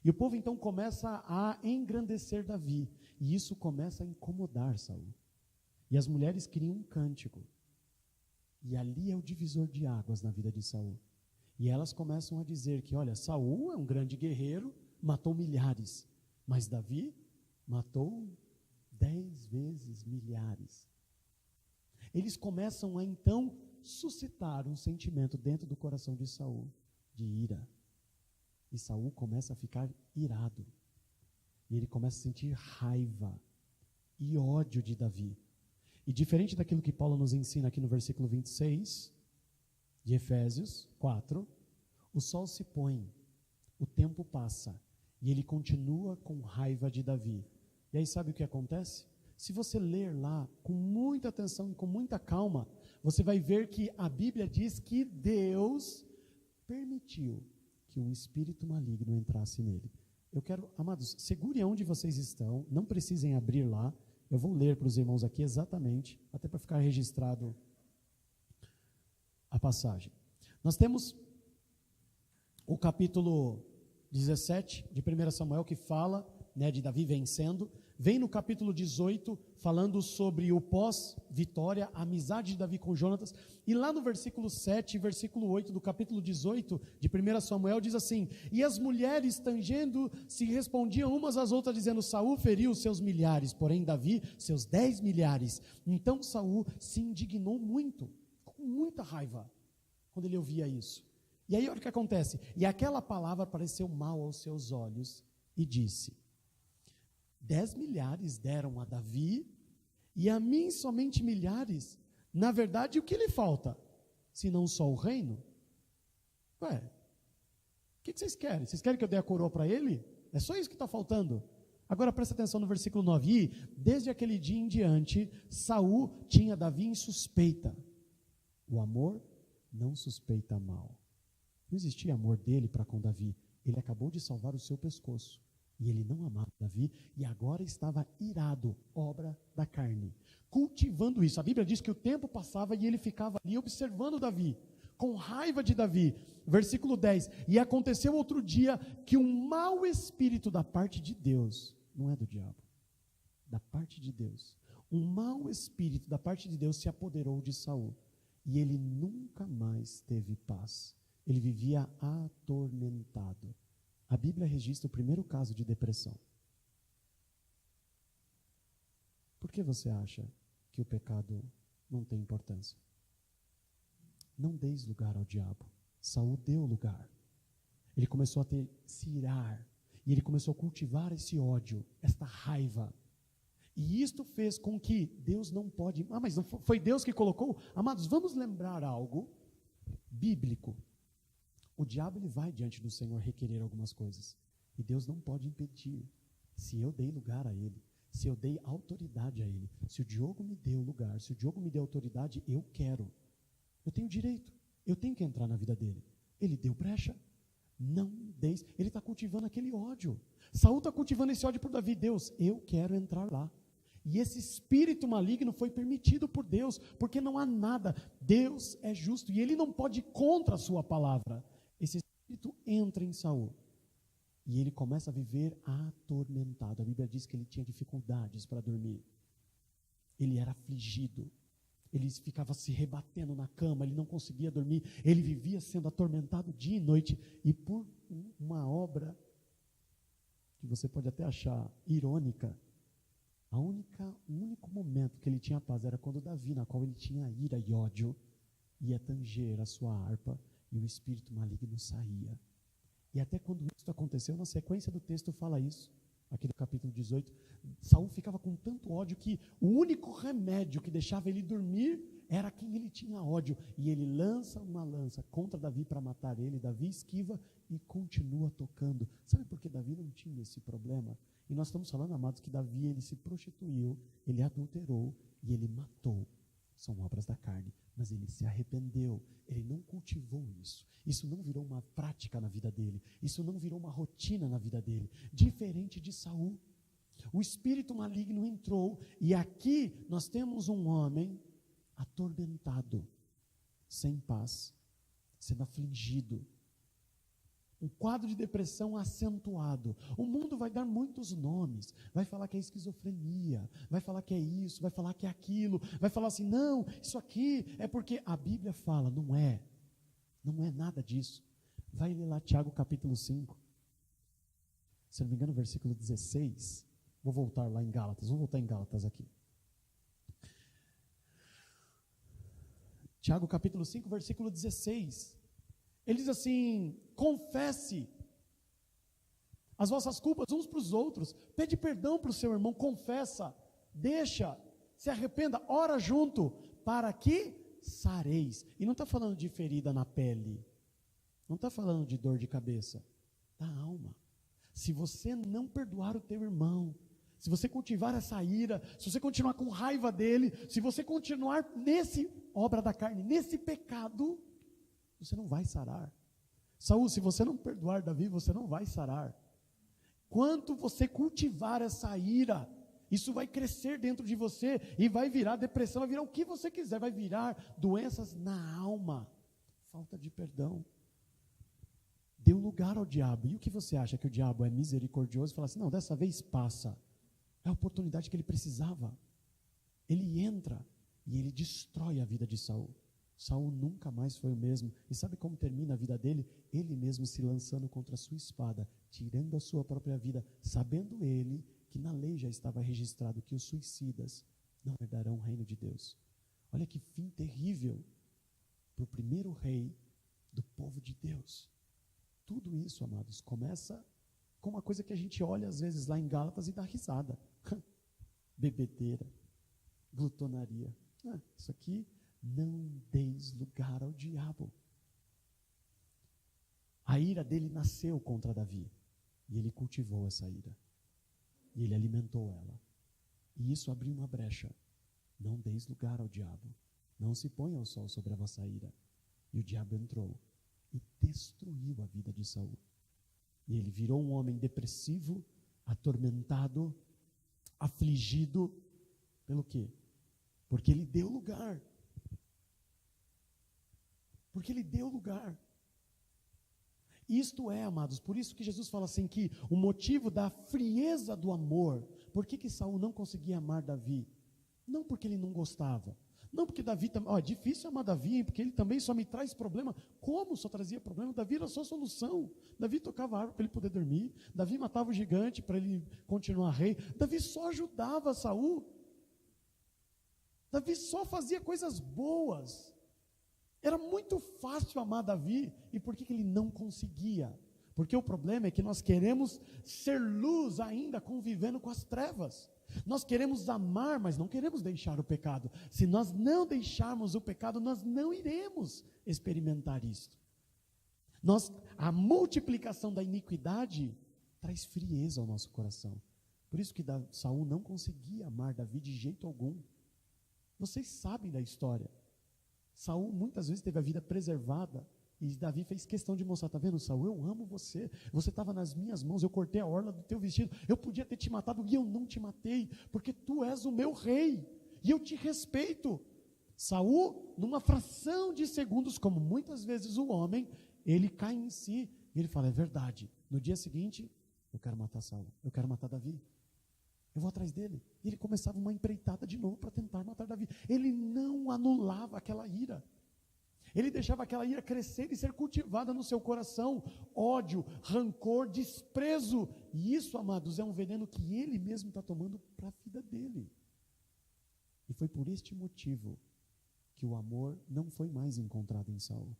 [SPEAKER 1] E o povo então começa a engrandecer Davi. E isso começa a incomodar Saul. E as mulheres criam um cântico. E ali é o divisor de águas na vida de Saul. E elas começam a dizer que, olha, Saul é um grande guerreiro, matou milhares. Mas Davi matou 10 vezes milhares. Eles começam a então suscitar um sentimento dentro do coração de Saul, de ira. E Saul começa a ficar irado. E ele começa a sentir raiva e ódio de Davi. E diferente daquilo que Paulo nos ensina aqui no versículo 26, de Efésios 4, o sol se põe, o tempo passa, e ele continua com raiva de Davi. E aí sabe o que acontece? Se você ler lá com muita atenção e com muita calma, você vai ver que a Bíblia diz que Deus permitiu que um espírito maligno entrasse nele. Eu quero, amados, segure onde vocês estão, não precisem abrir lá, eu vou ler para os irmãos aqui exatamente, até para ficar registrado a passagem. Nós temos o capítulo 17 de 1 Samuel que fala, de Davi vencendo. Vem no capítulo 18 falando sobre o pós-vitória, a amizade de Davi com Jonatas. E lá no versículo 7 e versículo 8 do capítulo 18 de 1 Samuel diz assim: e as mulheres tangendo se respondiam umas às outras dizendo, Saul feriu seus milhares, porém Davi seus 10 milhares. Então Saul se indignou muito, com muita raiva, quando ele ouvia isso. E aí olha o que acontece. E aquela palavra pareceu mal aos seus olhos e disse: 10 milhares deram a Davi, e a mim somente milhares. Na verdade, o que lhe falta? Senão só o reino? O que vocês querem? Vocês querem que eu dê a coroa para ele? É só isso que está faltando. Agora presta atenção no versículo 9. E, desde aquele dia em diante, Saul tinha Davi em suspeita. O amor não suspeita mal. Não existia amor dele para com Davi. Ele acabou de salvar o seu pescoço. E ele não amava Davi, e agora estava irado, obra da carne, cultivando isso. A Bíblia diz que o tempo passava e ele ficava ali observando Davi, com raiva de Davi. Versículo 10, e aconteceu outro dia que um mau espírito da parte de Deus, não é do diabo, da parte de Deus, um mau espírito da parte de Deus se apoderou de Saul, e ele nunca mais teve paz. Ele vivia atormentado. A Bíblia registra o primeiro caso de depressão. Por que você acha que o pecado não tem importância? Não deis lugar ao diabo. Saul deu lugar. Ele começou a se irar. E ele começou a cultivar esse ódio, esta raiva. E isto fez com que Deus não pode... mas não foi Deus que colocou? Amados, vamos lembrar algo bíblico. O diabo ele vai diante do Senhor requerer algumas coisas. E Deus não pode impedir. Se eu dei lugar a ele, se eu dei autoridade a ele, se o Diogo me deu lugar, se o Diogo me deu autoridade, eu quero. Eu tenho direito. Eu tenho que entrar na vida dele. Ele deu brecha. Não deis. Ele está cultivando aquele ódio. Saul está cultivando esse ódio por Davi. Deus, eu quero entrar lá. E esse espírito maligno foi permitido por Deus, porque não há nada. Deus é justo e ele não pode ir contra a sua palavra. Esse espírito entra em Saul e ele começa a viver atormentado. A Bíblia diz que ele tinha dificuldades para dormir. Ele era afligido. Ele ficava se rebatendo na cama, ele não conseguia dormir. Ele vivia sendo atormentado dia e noite. E por uma obra que você pode até achar irônica, o único momento que ele tinha paz era quando Davi, na qual ele tinha ira e ódio, ia tanger a sua harpa e o espírito maligno saía. E até quando isso aconteceu, na sequência do texto fala isso, aqui no capítulo 18, Saul ficava com tanto ódio que o único remédio que deixava ele dormir era quem ele tinha ódio. E ele lança uma lança contra Davi para matar ele, Davi esquiva e continua tocando. Sabe por que Davi não tinha esse problema? E nós estamos falando, amados, que Davi ele se prostituiu, ele adulterou e ele matou. São obras da carne, mas ele se arrependeu, ele não cultivou isso. Isso não virou uma prática na vida dele, isso não virou uma rotina na vida dele, diferente de Saul. O espírito maligno entrou e aqui nós temos um homem atormentado, sem paz, sendo afligido. Um quadro de depressão acentuado. O mundo vai dar muitos nomes, vai falar que é esquizofrenia, vai falar que é isso, vai falar que é aquilo, vai falar assim, não, isso aqui é porque a Bíblia fala, não é nada disso. Vai ler lá Tiago capítulo 5, se não me engano versículo 16, vou voltar lá em Gálatas, vou voltar em Gálatas aqui. Tiago capítulo 5, versículo 16, ele diz assim, confesse as vossas culpas uns para os outros, pede perdão para o seu irmão, confessa, deixa, se arrependa, ora junto, para que sareis. E não está falando de ferida na pele, não está falando de dor de cabeça, da alma. Se você não perdoar o teu irmão, se você cultivar essa ira, se você continuar com raiva dele, se você continuar nesse obra da carne, nesse pecado, você não vai sarar. Saul, se você não perdoar Davi, você não vai sarar. Quanto você cultivar essa ira, isso vai crescer dentro de você e vai virar depressão, vai virar o que você quiser, vai virar doenças na alma, falta de perdão. Deu lugar ao diabo. E o que você acha? Que o diabo é misericordioso e fala assim, não, dessa vez passa. É a oportunidade que ele precisava. Ele entra e ele destrói a vida de Saul. Saul nunca mais foi o mesmo. E sabe como termina a vida dele? Ele mesmo se lançando contra a sua espada, tirando a sua própria vida, sabendo ele que na lei já estava registrado que os suicidas não herdarão o reino de Deus. Olha que fim terrível para o primeiro rei do povo de Deus. Tudo isso, amados, começa com uma coisa que a gente olha às vezes lá em Gálatas e dá risada. Bebedeira, glutonaria. Isso aqui, não deis lugar ao diabo. A ira dele nasceu contra Davi. E ele cultivou essa ira. E ele alimentou ela. E isso abriu uma brecha. Não deis lugar ao diabo. Não se ponha o sol sobre a vossa ira. E o diabo entrou e destruiu a vida de Saul. E ele virou um homem depressivo, atormentado, afligido. Pelo quê? Porque ele deu lugar. Porque ele deu lugar. Isto é, amados, por isso que Jesus fala assim que o motivo da frieza do amor, por que Saul não conseguia amar Davi? Não porque ele não gostava, não porque Davi, é difícil amar Davi, porque ele também só me traz problema. Como só trazia problema? Davi era só solução. Davi tocava a árvore para ele poder dormir, Davi matava o gigante para ele continuar rei, Davi só ajudava Saul, Davi só fazia coisas boas. Era muito fácil amar Davi. E por que ele não conseguia? Porque o problema é que nós queremos ser luz ainda convivendo com as trevas. Nós queremos amar, mas não queremos deixar o pecado. Se nós não deixarmos o pecado, nós não iremos experimentar isto. A multiplicação da iniquidade traz frieza ao nosso coração. Por isso que Saul não conseguia amar Davi de jeito algum. Vocês sabem da história. Saul muitas vezes teve a vida preservada, e Davi fez questão de mostrar: está vendo, Saul, eu amo você, você estava nas minhas mãos, eu cortei a orla do teu vestido, eu podia ter te matado e eu não te matei, porque tu és o meu rei, e eu te respeito. Saul, numa fração de segundos, como muitas vezes o homem, ele cai em si, e ele fala: é verdade. No dia seguinte, eu quero matar Saul, eu quero matar Davi, eu vou atrás dele. E ele começava uma empreitada de novo para tentar matar Davi. Ele não anulava aquela ira. Ele deixava aquela ira crescer e ser cultivada no seu coração. Ódio, rancor, desprezo. E isso, amados, é um veneno que ele mesmo está tomando para a vida dele. E foi por este motivo que o amor não foi mais encontrado em Saul.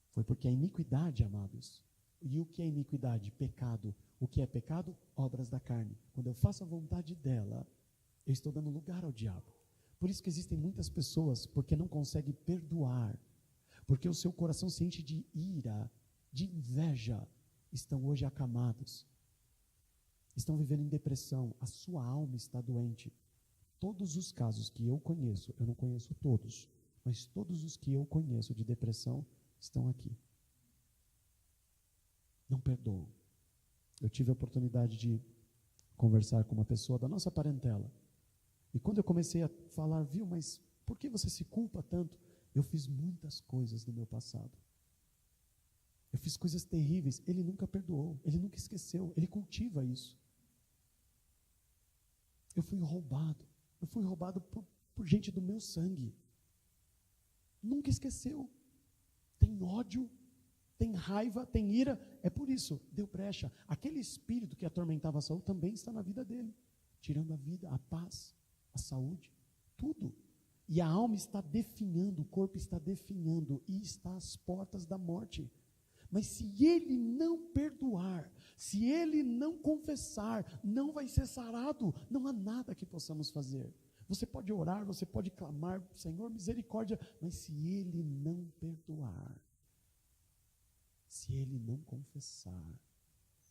[SPEAKER 1] Foi porque a iniquidade, amados, e o que é iniquidade? Pecado. O que é pecado? Obras da carne. Quando eu faço a vontade dela, eu estou dando lugar ao diabo. Por isso que existem muitas pessoas, porque não conseguem perdoar, porque o seu coração se enche de ira, de inveja, estão hoje acamados, estão vivendo em depressão, a sua alma está doente. Todos os casos que eu conheço, eu não conheço todos, mas todos os que eu conheço de depressão estão aqui. Não perdoam. Eu tive a oportunidade de conversar com uma pessoa da nossa parentela. E quando eu comecei a falar: viu, mas por que você se culpa tanto? Eu fiz muitas coisas no meu passado. Eu fiz coisas terríveis. Ele nunca perdoou, ele nunca esqueceu, ele cultiva isso. Eu fui roubado por gente do meu sangue. Nunca esqueceu. Tem ódio, tem raiva, tem ira. É por isso, deu brecha. Aquele espírito que atormentava Saul também está na vida dele, tirando a vida, a paz, a saúde, tudo. E a alma está definhando, o corpo está definhando e está às portas da morte. Mas se ele não perdoar, se ele não confessar, não vai ser sarado. Não há nada que possamos fazer. Você pode orar, você pode clamar: Senhor, misericórdia, mas se ele não perdoar, se ele não confessar,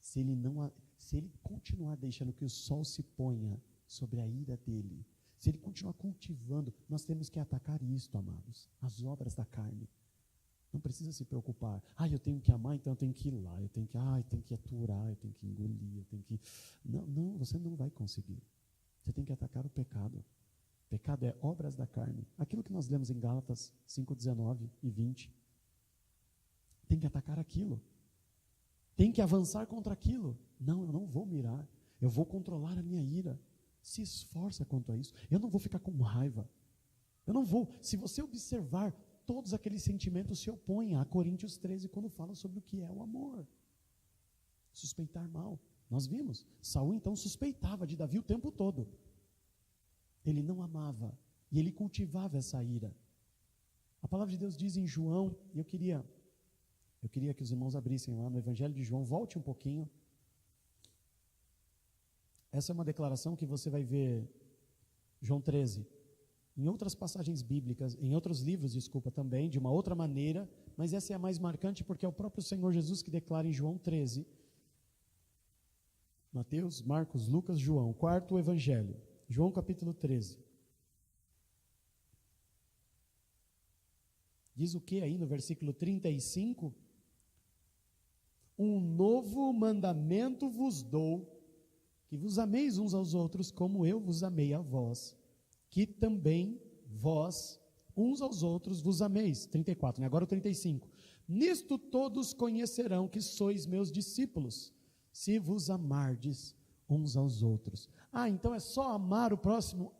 [SPEAKER 1] se ele continuar deixando que o sol se ponha sobre a ira dele, se ele continuar cultivando, nós temos que atacar isto, amados, as obras da carne. Não precisa se preocupar: eu tenho que amar, então eu tenho que ir lá, eu tenho que aturar, eu tenho que engolir, eu tenho que... Não, você não vai conseguir. Você tem que atacar o pecado. Pecado é obras da carne. Aquilo que nós lemos em Gálatas 5:19 e 20. Tem que atacar aquilo. Tem que avançar contra aquilo. Não, eu não vou mirar. Eu vou controlar a minha ira. Se esforça quanto a isso. Eu não vou ficar com raiva. Eu não vou. Se você observar, todos aqueles sentimentos se opõem a Coríntios 13, quando fala sobre o que é o amor. Suspeitar mal. Nós vimos. Saul então suspeitava de Davi o tempo todo. Ele não amava. E ele cultivava essa ira. A palavra de Deus diz em João, e eu queria que os irmãos abrissem lá no Evangelho de João, volte um pouquinho. Essa é uma declaração que você vai ver, João 13, em outras passagens bíblicas, em outros livros, também, de uma outra maneira, mas essa é a mais marcante porque é o próprio Senhor Jesus que declara em João 13, Mateus, Marcos, Lucas, João, quarto Evangelho, João capítulo 13. Diz o que aí no versículo 35? Um novo mandamento vos dou, que vos ameis uns aos outros como eu vos amei a vós, que também vós uns aos outros vos ameis. 34, né? Agora o 35. Nisto todos conhecerão que sois meus discípulos, se vos amardes uns aos outros. Então é só amar o próximo?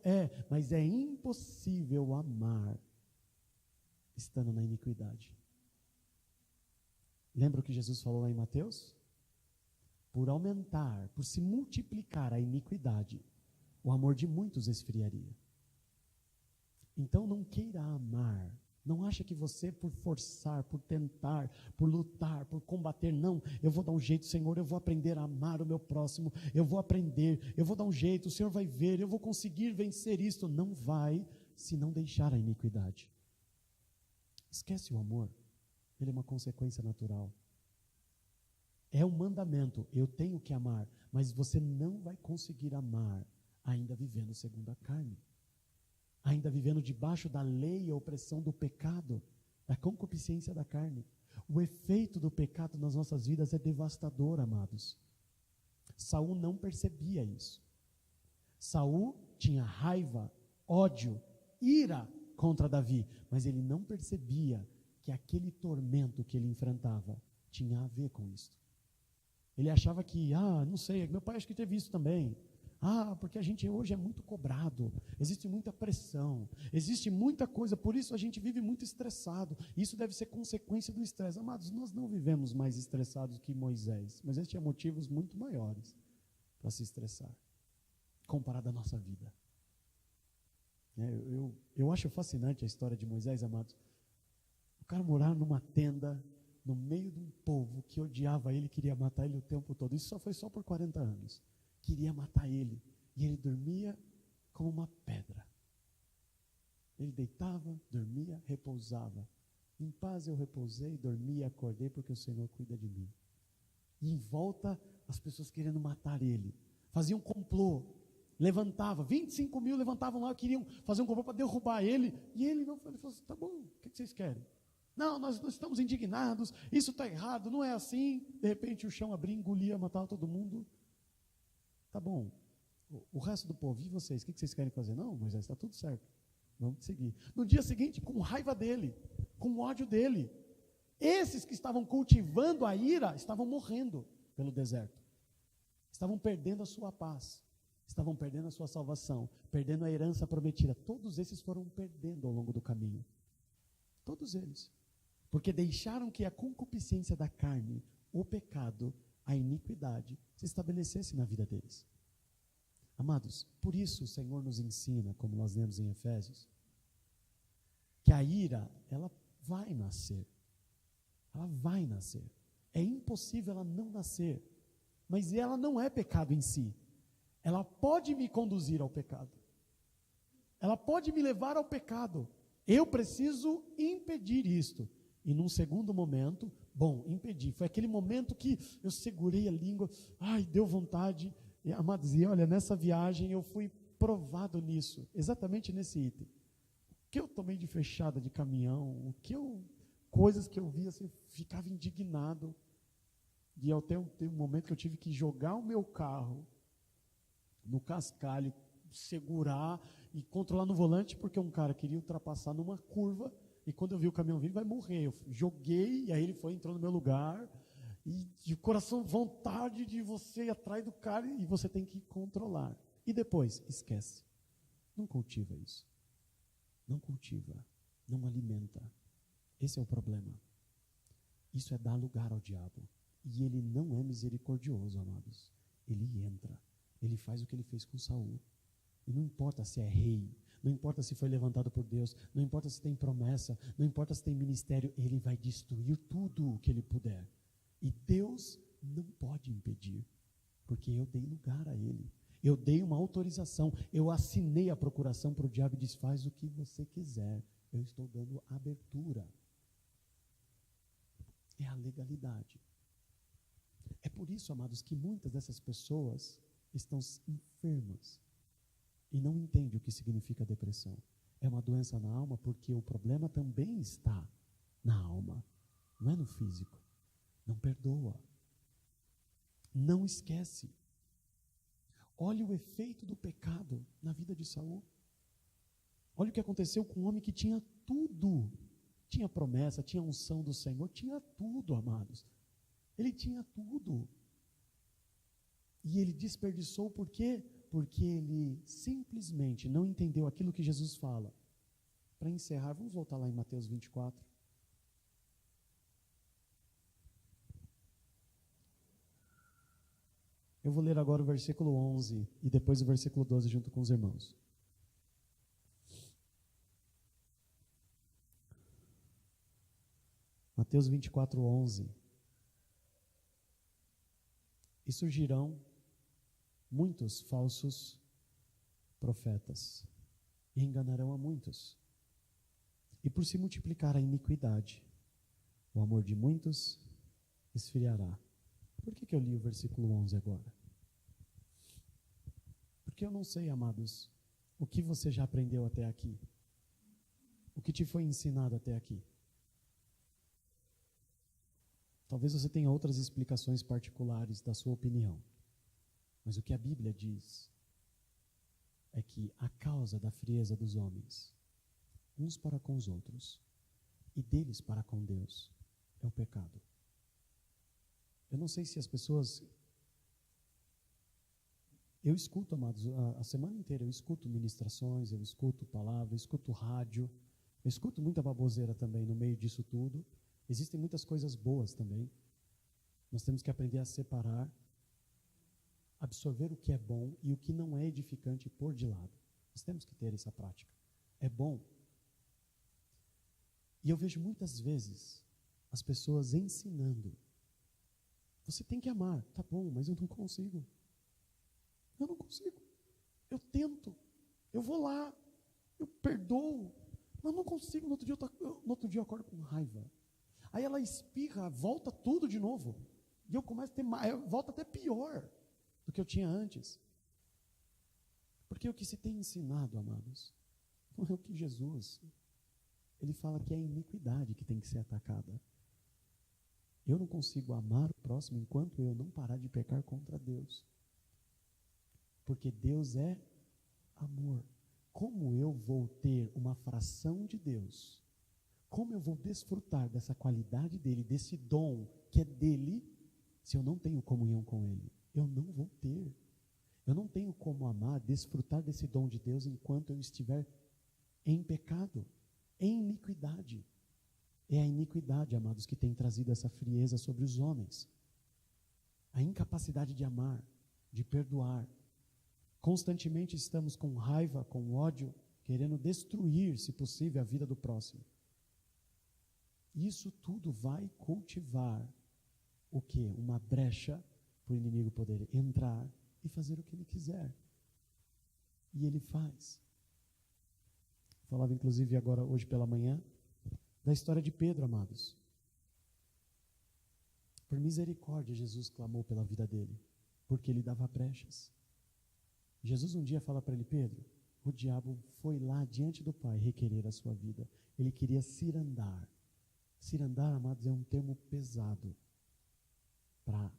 [SPEAKER 1] Mas é impossível amar estando na iniquidade. Lembra o que Jesus falou lá em Mateus? Por aumentar, por se multiplicar a iniquidade, o amor de muitos esfriaria. Então não queira amar Não acha que você, por forçar, por tentar, por lutar, por combater, não, eu vou dar um jeito, Senhor, eu vou aprender a amar o meu próximo, eu vou aprender, eu vou dar um jeito, o Senhor vai ver, eu vou conseguir vencer isto. Não vai, se não deixar a iniquidade. Esquece o amor, ele é uma consequência natural. É um mandamento, eu tenho que amar, mas você não vai conseguir amar ainda vivendo segundo a carne. Ainda vivendo debaixo da lei e a opressão do pecado, da concupiscência da carne. O efeito do pecado nas nossas vidas é devastador, amados. Saul não percebia isso. Saul tinha raiva, ódio, ira contra Davi, mas ele não percebia que aquele tormento que ele enfrentava tinha a ver com isso. Ele achava que, não sei, meu pai acho que teve isso também. Porque a gente hoje é muito cobrado, existe muita pressão, existe muita coisa, por isso a gente vive muito estressado. Isso deve ser consequência do estresse. Amados, nós não vivemos mais estressados que Moisés. Moisés tinha motivos muito maiores para se estressar, comparado à nossa vida. Eu acho fascinante a história de Moisés, amados. O cara morar numa tenda, no meio de um povo que odiava ele, queria matar ele o tempo todo. Isso foi só por 40 anos. Queria matar ele, e ele dormia como uma pedra. Ele deitava, dormia, repousava. Em paz eu repousei, dormi e acordei, porque o Senhor cuida de mim. E em volta, as pessoas querendo matar ele. Faziam complô, levantava, 25 mil levantavam lá, queriam fazer um complô para derrubar ele, e ele não, ele falou assim, tá bom, o que vocês querem? Não, nós estamos indignados, isso está errado, não é assim. De repente o chão abria, engolia, matava todo mundo. Tá bom, o resto do povo, e vocês, o que vocês querem fazer? Não, Moisés, está tudo certo, vamos seguir. No dia seguinte, com raiva dele, com ódio dele, esses que estavam cultivando a ira, estavam morrendo pelo deserto, estavam perdendo a sua paz, estavam perdendo a sua salvação, perdendo a herança prometida. Todos esses foram perdendo ao longo do caminho, todos eles, porque deixaram que a concupiscência da carne, o pecado, a iniquidade se estabelecesse na vida deles. Amados, por isso o Senhor nos ensina, como nós lemos em Efésios, que a ira, ela vai nascer. Ela vai nascer. É impossível ela não nascer. Mas ela não é pecado em si. Ela pode me conduzir ao pecado. Ela pode me levar ao pecado. Eu preciso impedir isto. E num segundo momento, impedi. Foi aquele momento que eu segurei a língua, deu vontade. E, amados, e olha, nessa viagem eu fui provado nisso, exatamente nesse item. O que eu tomei de fechada de caminhão, coisas que eu via, assim, ficava indignado. E até um momento que eu tive que jogar o meu carro no cascalho, segurar e controlar no volante, porque um cara queria ultrapassar numa curva. E quando eu vi o caminhão vindo, vai morrer. Eu joguei, e aí ele entrou no meu lugar. E de coração, vontade de você ir atrás do cara, e você tem que controlar. E depois, esquece. Não cultiva isso. Não cultiva. Não alimenta. Esse é o problema. Isso é dar lugar ao diabo. E ele não é misericordioso, amados. Ele entra. Ele faz o que ele fez com Saul. E não importa se é rei, não importa se foi levantado por Deus, não importa se tem promessa, não importa se tem ministério, ele vai destruir tudo o que ele puder. E Deus não pode impedir, porque eu dei lugar a ele. Eu dei uma autorização, eu assinei a procuração para o diabo e disse, faz o que você quiser. Eu estou dando abertura. É a legalidade. É por isso, amados, que muitas dessas pessoas estão enfermas e não entendem o que significa depressão. É uma doença na alma porque o problema também está na alma, não é no físico. Não perdoa. Não esquece. Olha o efeito do pecado na vida de Saul. Olha o que aconteceu com um homem que tinha tudo. Tinha promessa, tinha unção do Senhor, tinha tudo, amados. Ele tinha tudo. E ele desperdiçou por quê? Porque ele simplesmente não entendeu aquilo que Jesus fala. Para encerrar, vamos voltar lá em Mateus 24. Eu vou ler agora o versículo 11 e depois o versículo 12 junto com os irmãos. Mateus 24:11. E surgirão muitos falsos profetas, e enganarão a muitos. E por se multiplicar a iniquidade, o amor de muitos esfriará. Por que eu li o versículo 11 agora? Porque eu não sei, amados, o que você já aprendeu até aqui. O que te foi ensinado até aqui. Talvez você tenha outras explicações particulares da sua opinião. Mas o que a Bíblia diz é que a causa da frieza dos homens, uns para com os outros, e deles para com Deus, é o pecado. Eu não sei se as pessoas... Eu escuto, amados, a semana inteira eu escuto ministrações, eu escuto palavra, eu escuto rádio, eu escuto muita baboseira também no meio disso tudo. Existem muitas coisas boas também. Nós temos que aprender a separar, absorver o que é bom e o que não é edificante e pôr de lado. Nós temos que ter essa prática. É bom. E eu vejo muitas vezes as pessoas ensinando. Você tem que amar. Tá bom, mas eu não consigo. Eu não consigo. Eu tento. Eu vou lá. Eu perdoo. Mas não consigo. No outro dia eu acordo com raiva. Aí ela espirra, volta tudo de novo. E eu começo a ter mais, volta até pior do que eu tinha antes. Porque o que se tem ensinado, amados, não é o que Jesus, ele fala que é a iniquidade que tem que ser atacada. Eu não consigo amar o próximo enquanto eu não parar de pecar contra Deus. Porque Deus é amor. Como eu vou ter uma fração de Deus? Como eu vou desfrutar dessa qualidade dele, desse dom que é dele, se eu não tenho comunhão com ele? Eu não vou ter. Eu não tenho como amar, desfrutar desse dom de Deus enquanto eu estiver em pecado, em iniquidade. É a iniquidade, amados, que tem trazido essa frieza sobre os homens. A incapacidade de amar, de perdoar. Constantemente estamos com raiva, com ódio, querendo destruir, se possível, a vida do próximo. Isso tudo vai cultivar o quê? Uma brecha para o inimigo poder entrar e fazer o que ele quiser. E ele faz. Falava inclusive agora, hoje pela manhã, da história de Pedro, amados. Por misericórdia, Jesus clamou pela vida dele, porque ele dava brechas. Jesus um dia fala para ele: Pedro, o diabo foi lá diante do Pai requerer a sua vida. Ele queria cirandar. Cirandar, amados, é um termo pesado para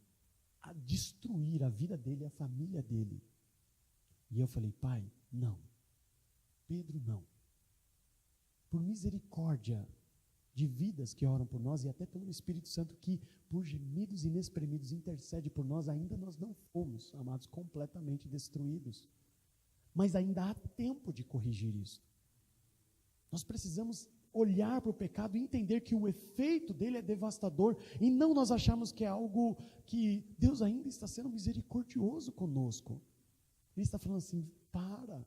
[SPEAKER 1] destruir a vida dele e a família dele. E eu falei: Pai, não. Pedro, não. Por misericórdia de vidas que oram por nós e até pelo Espírito Santo que, por gemidos inexprimidos, intercede por nós, ainda nós não fomos, amados, completamente destruídos. Mas ainda há tempo de corrigir isso. Nós precisamos olhar para o pecado e entender que o efeito dele é devastador e não nós achamos que é algo que Deus ainda está sendo misericordioso conosco. Ele está falando assim: para,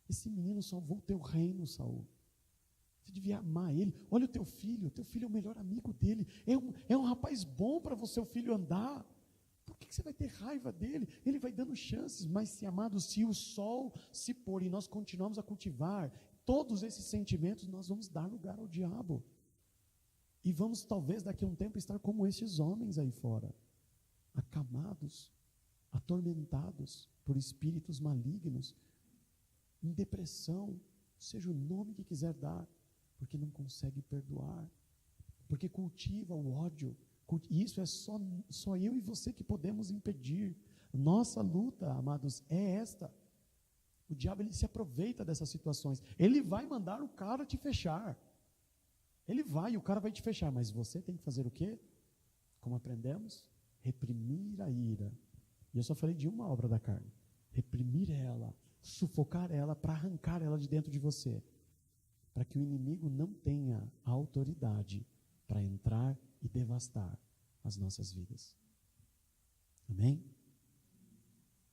[SPEAKER 1] esse menino salvou o teu reino, Saul. Você devia amar ele. Olha o teu filho é o melhor amigo dele. É um rapaz bom para o seu filho andar. Por que você vai ter raiva dele? Ele vai dando chances, mas se, amado, se o sol se pôr e nós continuamos a cultivar todos esses sentimentos, nós vamos dar lugar ao diabo. E vamos talvez daqui a um tempo estar como esses homens aí fora, acamados, atormentados por espíritos malignos, em depressão, seja o nome que quiser dar, porque não consegue perdoar, porque cultiva o ódio. E isso é só eu e você que podemos impedir. Nossa luta, amados, é esta. O diabo, ele se aproveita dessas situações. Ele vai mandar o cara te fechar. O cara vai te fechar, mas você tem que fazer o quê? Como aprendemos? Reprimir a ira. E eu só falei de uma obra da carne. Reprimir ela, sufocar ela, para arrancar ela de dentro de você. Para que o inimigo não tenha a autoridade para entrar e devastar as nossas vidas. Amém?